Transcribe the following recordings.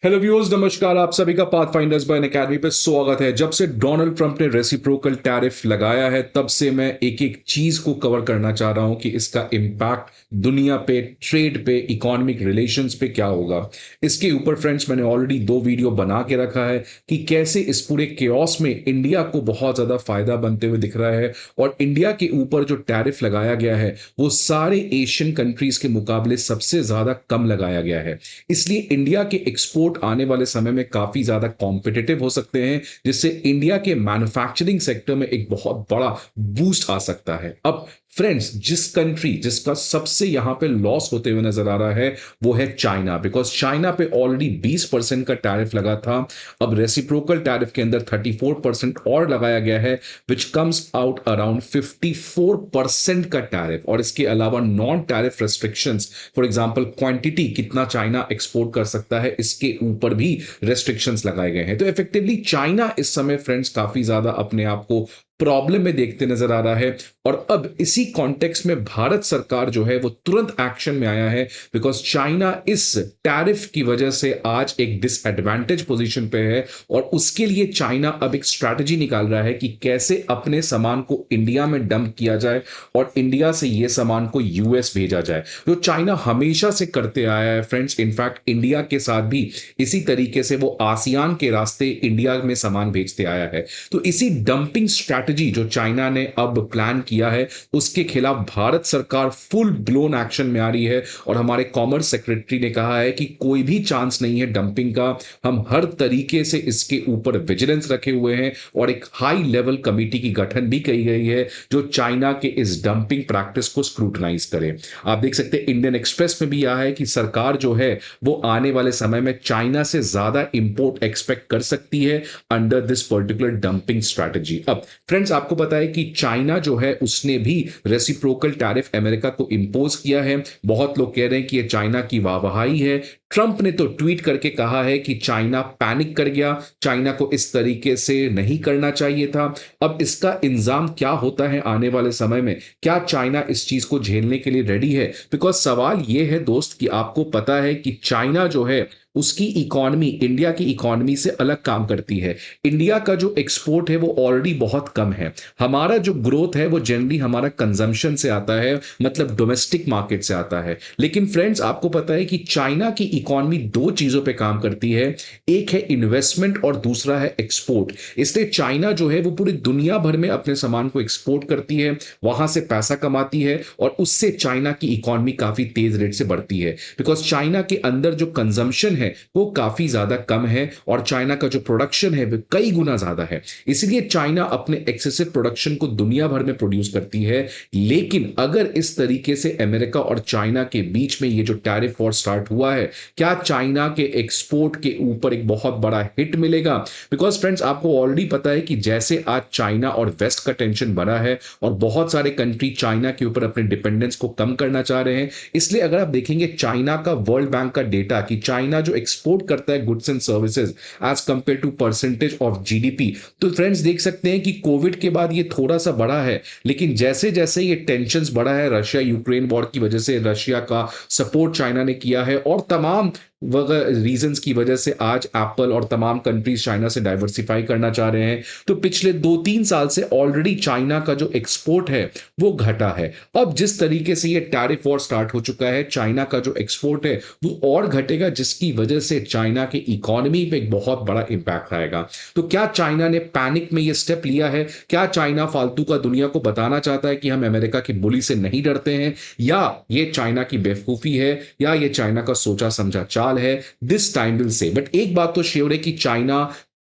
Hello viewers, नमस्कार। आप सभी का पाथफाइंडर्स बाय अकेडमी पे स्वागत है। जब से डोनाल्ड ट्रंप ने रेसिप्रोकल टैरिफ लगाया है तब से मैं एक एक चीज को कवर करना चाह रहा हूं कि इसका इम्पैक्ट दुनिया पे, ट्रेड पे, इकोनॉमिक रिलेशंस पे क्या होगा। इसके ऊपर फ्रेंड्स मैंने ऑलरेडी दो वीडियो बना के रखा है कि कैसे इस पूरे केओस में इंडिया को बहुत ज्यादा फायदा बनते हुए दिख रहा है। और इंडिया के ऊपर जो टैरिफ लगाया गया है वो सारे एशियन कंट्रीज के मुकाबले सबसे ज्यादा कम लगाया गया है। इसलिए इंडिया के एक्सपोर्ट आने वाले समय में काफी ज्यादा कॉम्पिटिटिव हो सकते हैं, जिससे इंडिया के मैन्युफैक्चरिंग सेक्टर में एक बहुत बड़ा बूस्ट आ सकता है। अब फ्रेंड्स, जिस कंट्री जिसका सबसे यहां पे लॉस होते हुए नजर आ रहा है वो है चाइना, बिकॉज चाइना पे ऑलरेडी 20% का टैरिफ लगा था। अब रेसिप्रोकल टैरिफ के अंदर 34% और लगाया गया है, विच कम्स आउट अराउंड 54% का टैरिफ। और इसके अलावा non tariff restrictions, for example quantity कितना चाइना एक्सपोर्ट कर सकता है, इसके ऊपर भी रेस्ट्रिक्शंस लगाए गए हैं। तो इफेक्टिवली चाइना इस समय फ्रेंड्स काफी ज्यादा अपने आप को प्रॉब्लम में देखते नजर आ रहा है। और अब इसी कॉन्टेक्स्ट में भारत सरकार जो है वो तुरंत एक्शन में आया है, बिकॉज चाइना इस टैरिफ की वजह से आज एक डिसएडवांटेज पोजीशन पे है। और उसके लिए चाइना अब एक स्ट्रैटेजी निकाल रहा है कि कैसे अपने सामान को इंडिया में डंप किया जाए और इंडिया से ये सामान को यूएस भेजा जाए, जो चाइना हमेशा से करते आया है फ्रेंड्स। इनफैक्ट इंडिया के साथ भी इसी तरीके से वो आसियान के रास्ते इंडिया में सामान भेजते आया है। तो इसी डंपिंग स्ट्रैटेजी जो चाइना ने अब प्लान किया है, उसके खिलाफ भारत सरकार फुल ब्लोन एक्शन में आ रही है। और हमारे कॉमर्स सेक्रेटरी ने कहा है कि कोई भी चांस नहीं है डंपिंग का, हम हर तरीके से इसके ऊपर विजिलेंस रखे हुए हैं। और एक हाई लेवल कमेटी की गठन भी की गई है जो चाइना के इस डंपिंग प्रैक्टिस को स्क्रूटनाइज करे। आप देख सकते हैं इंडियन एक्सप्रेस में भी यह है कि सरकार जो है वो आने वाले समय में चाइना से ज्यादा इंपोर्ट एक्सपेक्ट कर सकती है under this particular dumping strategy. अब फ्रेंड्स, आपको पता है कि चाइना जो है उसने भी रेसिप्रोकल टैरिफ अमेरिका को इंपोज किया है। बहुत लोग कह रहे हैं कि यह चाइना की वाहवाही है। ट्रंप ने तो ट्वीट करके कहा है कि चाइना पैनिक कर गया, चाइना को इस तरीके से नहीं करना चाहिए था। अब इसका इंजाम क्या होता है आने वाले समय में, क्या चाइना इस चीज को झेलने के लिए रेडी है? बिकॉज सवाल यह है दोस्त कि आपको पता है कि चाइना जो है उसकी इकोनॉमी इंडिया की इकोनॉमी से अलग काम करती है। इंडिया का जो एक्सपोर्ट है वो ऑलरेडी बहुत कम है। हमारा जो ग्रोथ है वो जनरली हमारा कंजम्पशन से आता है, मतलब डोमेस्टिक मार्केट से आता है। लेकिन फ्रेंड्स, आपको पता है कि चाइना की इकोनॉमी दो चीजों पे काम करती है, एक है इन्वेस्टमेंट और दूसरा है एक्सपोर्ट। इसलिए चाइना जो है वो पूरी दुनिया भर में अपने सामान को एक्सपोर्ट करती है, वहां से पैसा कमाती है और उससे चाइना की इकोनॉमी काफी तेज रेट से बढ़ती है। बिकॉज चाइना के अंदर जो कंजम्पशन है वो काफी ज्यादा कम है और चाइना का जो प्रोडक्शन है वो कई गुना ज्यादा है। इसलिए चाइना अपने एक्सेसिव प्रोडक्शन को दुनिया भर में प्रोड्यूस करती है। लेकिन अगर इस तरीके से अमेरिका और चाइना के बीच में ये जो टैरिफ वॉर स्टार्ट हुआ है, क्या चाइना के एक्सपोर्ट के ऊपर एक बहुत बड़ा हिट मिलेगा? बिकॉज फ्रेंड्स, आपको ऑलरेडी पता है कि जैसे आज चाइना और वेस्ट का टेंशन बना है और बहुत सारे कंट्री चाइना के ऊपर अपने डिपेंडेंस को कम करना चाह रहे हैं। इसलिए अगर आप देखेंगे चाइना का वर्ल्ड बैंक का डेटा कि चाइना जो एक्सपोर्ट करता है goods and services as compare to percentage of GDP, तो फ्रेंड्स देख सकते हैं कि कोविड के बाद ये थोड़ा सा बढ़ा है। लेकिन जैसे जैसे ये टेंशंस बढ़ा है, रशिया यूक्रेन वॉर की वजह से रशिया का सपोर्ट चाइना ने किया है और तमाम रीजंस की वजह से आज एप्पल और तमाम कंट्रीज चाइना से डाइवर्सिफाई करना चाह रहे हैं। तो पिछले 2-3 साल से ऑलरेडी चाइना का जो एक्सपोर्ट है वो घटा है। अब जिस तरीके से ये टैरिफ वॉर स्टार्ट हो चुका है, चाइना का जो एक्सपोर्ट है वो और घटेगा, जिसकी वजह से चाइना के इकोनॉमी पे एक बहुत बड़ा इंपैक्ट आएगा। तो क्या चाइना ने पैनिक में ये स्टेप लिया है? क्या चाइना फालतू का दुनिया को बताना चाहता है कि हम अमेरिका की बुली से नहीं डरते हैं, या ये चाइना की बेवकूफी है, या ये चाइना का सोचा समझा चाल है? This time will say. But एक बात तो श्योर है कि चाइना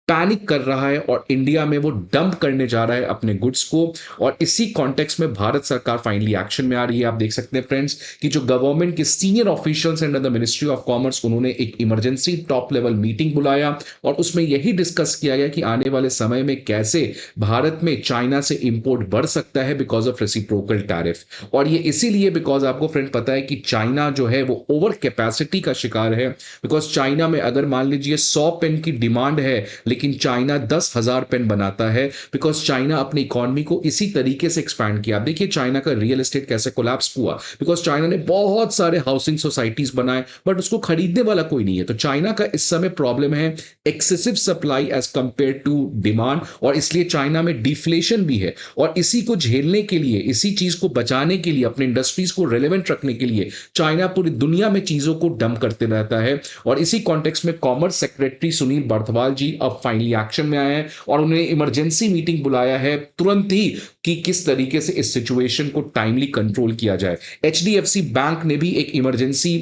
पैनिक कर रहा है और इंडिया में वो डंप करने जा रहा है अपने गुड्स को। और इसी कॉन्टेक्स्ट में भारत सरकार फाइनली एक्शन में आ रही है। आप देख सकते हैं फ्रेंड्स कि जो गवर्नमेंट के senior officials under the ministry of commerce, उन्होंने एक इमरजेंसी टॉप लेवल मीटिंग बुलाया और उसमें यही डिस्कस किया गया कि आने वाले समय में कैसे भारत में चाइना से इंपोर्ट बढ़ सकता है बिकॉज ऑफ रेसिप्रोकल टैरिफ। और ये इसीलिए बिकॉज आपको फ्रेंड पता है कि चाइना जो है वो ओवर कैपेसिटी का शिकार है। बिकॉज चाइना में अगर मान लीजिए 100 पेन की डिमांड है लेकिन चाइना 10,000 पेन बनाता है, बिकॉज चाइना अपनी इकोनॉमी को इसी तरीके से एक्सपैंड किया। आप देखिए चाइना का रियल एस्टेट कैसे कोलैप्स हुआ, बिकॉज चाइना ने बहुत सारे हाउसिंग सोसाइटीज बनाए, बट उसको खरीदने वाला कोई नहीं है। तो चाइना का इस समय प्रॉब्लम है excessive supply as compare to demand, और इसलिए चाइना में डिफ्लेशन भी है। और इसी को झेलने के लिए, इसी चीज को बचाने के लिए, अपने इंडस्ट्रीज को रेलेवेंट रखने के लिए चाइना पूरी दुनिया में चीजों को डंप करते रहता है। और इसी कॉन्टेक्स्ट में कॉमर्स सेक्रेटरी सुनील बर्थवाल जी अब फाइनली एक्शन में आए हैं और उन्होंने इमरजेंसी मीटिंग बुलाया है तुरंत ही कि किस तरीके से इस सिचुएशन को टाइमली कंट्रोल किया जाए। एचडीएफसी बैंक ने भी एक इमरजेंसी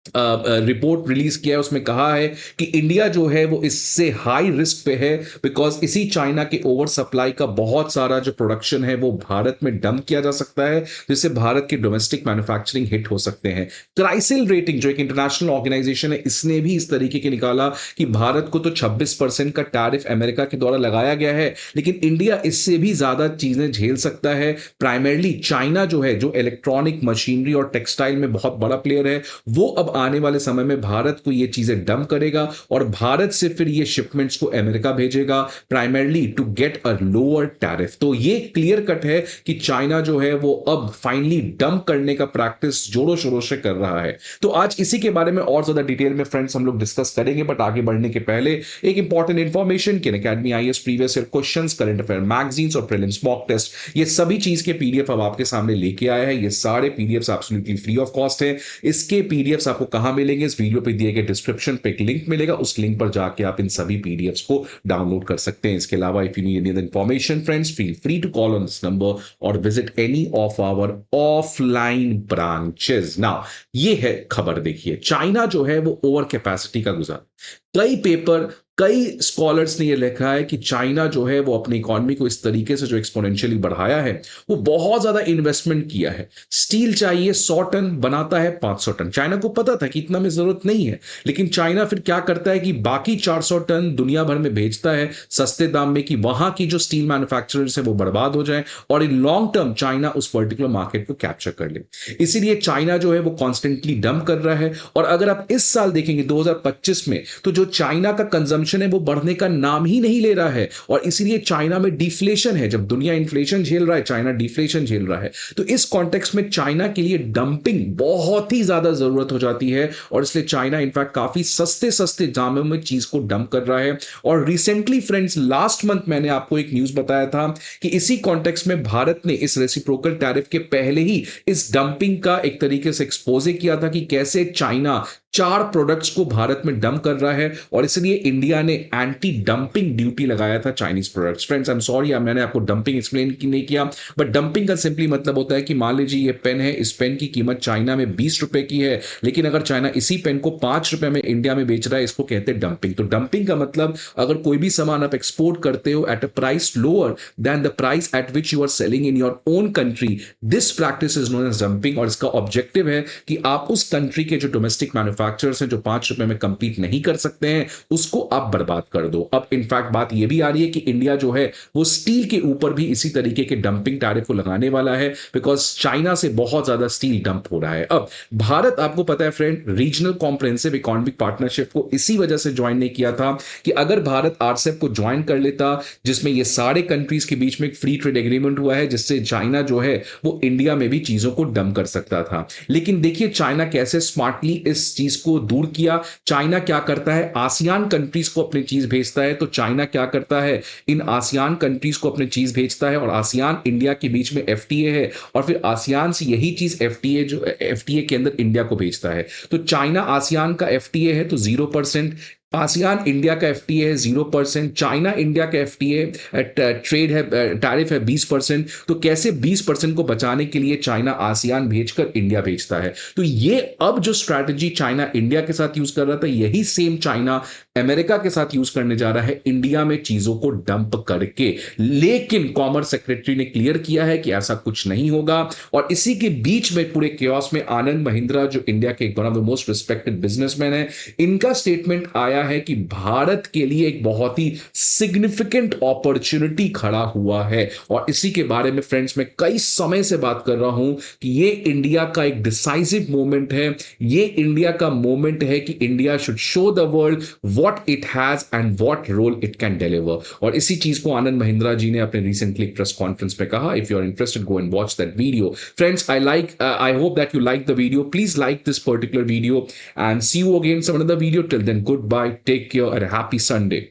रिपोर्ट रिलीज किया है, उसमें कहा है कि इंडिया जो है वो इससे हाई रिस्क पे है, बिकॉज इसी चाइना के ओवर सप्लाई का बहुत सारा जो प्रोडक्शन है वो भारत में डंप किया जा सकता है, जिससे भारत की डोमेस्टिक मैन्युफैक्चरिंग हिट हो सकते हैं। क्राइसिल रेटिंग जो एक इंटरनेशनल ऑर्गेनाइजेशन है, इसने भी इस तरीके के निकाला कि भारत को तो 26% का टैरिफ अमेरिका के द्वारा लगाया गया है, लेकिन इंडिया इससे भी ज्यादा चीजें झेल सकता है। प्राइमरली चाइना जो है, जो इलेक्ट्रॉनिक मशीनरी और टेक्सटाइल में बहुत बड़ा प्लेयर है, वो अब आने वाले समय में भारत को ये चीजें डंप करेगा और भारत से फिर ये शिपमेंट्स को अमेरिका भेजेगा, primarily to get a lower tariff. तो ये क्लियर कट है कि चाइना जो है वो अब फाइनली डंप करने का प्रैक्टिस जोरों शोरों से कर रहा है। तो आज इसी के बारे में और ज्यादा डिटेल में फ्रेंड्स हम लोग डिस्कस करेंगे, बट आगे बढ़ने के पहले एक इंपॉर्टेंट इंफॉर्मेशन कि academy IAS previous year questions, current affair magazines और प्रीलिम्स मॉक टेस्ट, ये सभी चीज के पीडीएफ अब आपके सामने लेके आया है। ये सारे PDFs absolutely free of cost है। इसके पीडीएफ्स आपको कहां मिलेंगे? इस वीडियो पे दिए गए डिस्क्रिप्शन पे एक लिंक मिलेगा, उस लिंक पर जाके आप इन सभी पीडीएफ्स को डाउनलोड कर सकते हैं। इसके अलावा if you need any other information friends, feel free to call on this number और visit any of our offline branches. Now ये है खबर, देखिए चाइना जो है वो ओवर कैपेसिटी का गुजार, कई पेपर, कई स्कॉलर्स ने यह लिखा है कि चाइना जो है वो अपनी इकोनॉमी को इस तरीके से जो एक्सपोनेंशियली बढ़ाया है, वो बहुत ज्यादा इन्वेस्टमेंट किया है। स्टील चाहिए 100 टन, बनाता है 500 टन। चाइना को पता था कि इतना में जरूरत नहीं है, लेकिन चाइना फिर क्या करता है कि बाकी 400 टन दुनिया भर में भेजता है सस्ते दाम में, कि वहां की जो स्टील मैन्युफैक्चरर्स है वो बर्बाद हो जाए और इन लॉन्ग टर्म चाइना उस पर्टिकुलर मार्केट को कैप्चर कर ले। इसीलिए चाइना जो है वो कॉन्स्टेंटली डंप कर रहा है। और अगर आप इस साल देखेंगे 2025 में, तो जो चाइना का कंजम्पशन है वो बढ़ने का नाम ही नहीं ले रहा है, और इसीलिए चाइना में डिफ्लेशन है। जब दुनिया इन्फ्लेशन झेल रहा है, चाइना डिफ्लेशन झेल रहा है। तो इस कॉन्टेक्स्ट में चाइना के लिए डंपिंग बहुत ही ज्यादा जरूरत हो जाती है, और इसलिए चाइना इनफैक्ट काफी सस्ते सस्ते दामों में चीज को डंप कर रहा है। और रिसेंटली फ्रेंड्स, लास्ट मंथ मैंने आपको एक न्यूज बताया था कि इसी कॉन्टेक्स्ट में भारत ने इस रेसिप्रोकल टैरिफ के पहले ही इस डंपिंग का एक तरीके से एक्सपोजे किया था कि कैसे चाइना 4 प्रोडक्ट्स को भारत में डंप कर रहा है, और इसलिए इंडिया ने एंटी डंपिंग ड्यूटी लगाया था Chinese products. Friends I am sorry, मैंने आपको डंपिंग एक्सप्लेन नहीं किया, बट डंपिंग का सिंपली मतलब होता है कि मान लीजिए ये पेन है, इस पेन की कीमत चाइना में 20 रुपए की है, लेकिन अगर चाइना इसी पेन को 5 रुपए में इंडिया में बेच रहा है, इसको कहते हैं डंपिंग। तो डंपिंग का मतलब, अगर कोई भी सामान आप एक्सपोर्ट करते हो at a price lower than the price at which you are selling in your own country, this practice is known as dumping. और इसका ऑब्जेक्टिव है कि आप उस कंट्री के जो डोमेस्टिक मैन्युफैक्चरर्स हैं जो 5 रुपए में कंपीट नहीं कर सकते हैं, उसको आप बर्बाद कर दो। अब इनफैक्ट बात यह भी आ रही है कि इंडिया जो है वो स्टील के ऊपर भी इसी तरीके के डंपिंग टैरिफ को लगाने वाला है, बिकॉज चाइना से बहुत ज्यादा स्टील डंप हो रहा है। अब भारत, आपको पता है friend, regional comprehensive economic partnership को इसी वजह से ज्वाइन नहीं किया था कि अगर भारत आरसेप को ज्वाइन कर लेता, जिसमें ये सारे कंट्रीज के बीच में एक फ्री ट्रेड एग्रीमेंट हुआ है, जिससे चाइना जो है वो इंडिया में भी चीजों को डंप कर सकता था। लेकिन देखिए चाइना कैसे स्मार्टली इस चीज को दूर किया। चाइना क्या करता है, आसियान कंट्रीज को अपनी चीज भेजता है। तो चाइना क्या करता है, इन आसियान कंट्रीज को अपनी चीज भेजता है, और आसियान इंडिया के बीच में एफटीए है, और फिर आसियान से यही चीज एफटीए के अंदर इंडिया को भेजता है। तो चाइना आसियान का एफटीए है तो 0%, आसियान इंडिया का एफटीए है 0%, चाइना इंडिया का एफटीए ट्रेड है, टैरिफ है 20%। तो कैसे 20% को बचाने के लिए चाइना आसियान भेजकर इंडिया भेजता है। तो ये अब जो स्ट्रैटेजी चाइना इंडिया के साथ यूज कर रहा था, यही सेम चाइना अमेरिका के साथ यूज करने जा रहा है, इंडिया में चीजों को डंप करके। लेकिन कॉमर्स सेक्रेटरी ने क्लियर किया है कि ऐसा कुछ नहीं होगा। और इसी के बीच में पूरे केओस में आनंद महिंद्रा, जो इंडिया के one of the most respected businessman है, इनका स्टेटमेंट आया गया है कि भारत के लिए एक बहुत ही सिग्निफिकेंट अपॉर्चुनिटी खड़ा हुआ है। और इसी के बारे में फ्रेंड्स मैं कई समय से बात कर रहा हूं कि ये इंडिया का एक डिसाइसिव मोमेंट है, ये इंडिया का मोमेंट है कि India should show the world what it has and what role it can deliver. और इसी चीज को आनंद महिंद्रा जी ने अपने रिसेंटली प्रेस कॉन्फ्रेंस में कहा। If you are interested, go and watch that video. Friends, I hope that you like the video. Please like this particular video and see you again some another video. Till then, goodbye, take care, and a happy Sunday.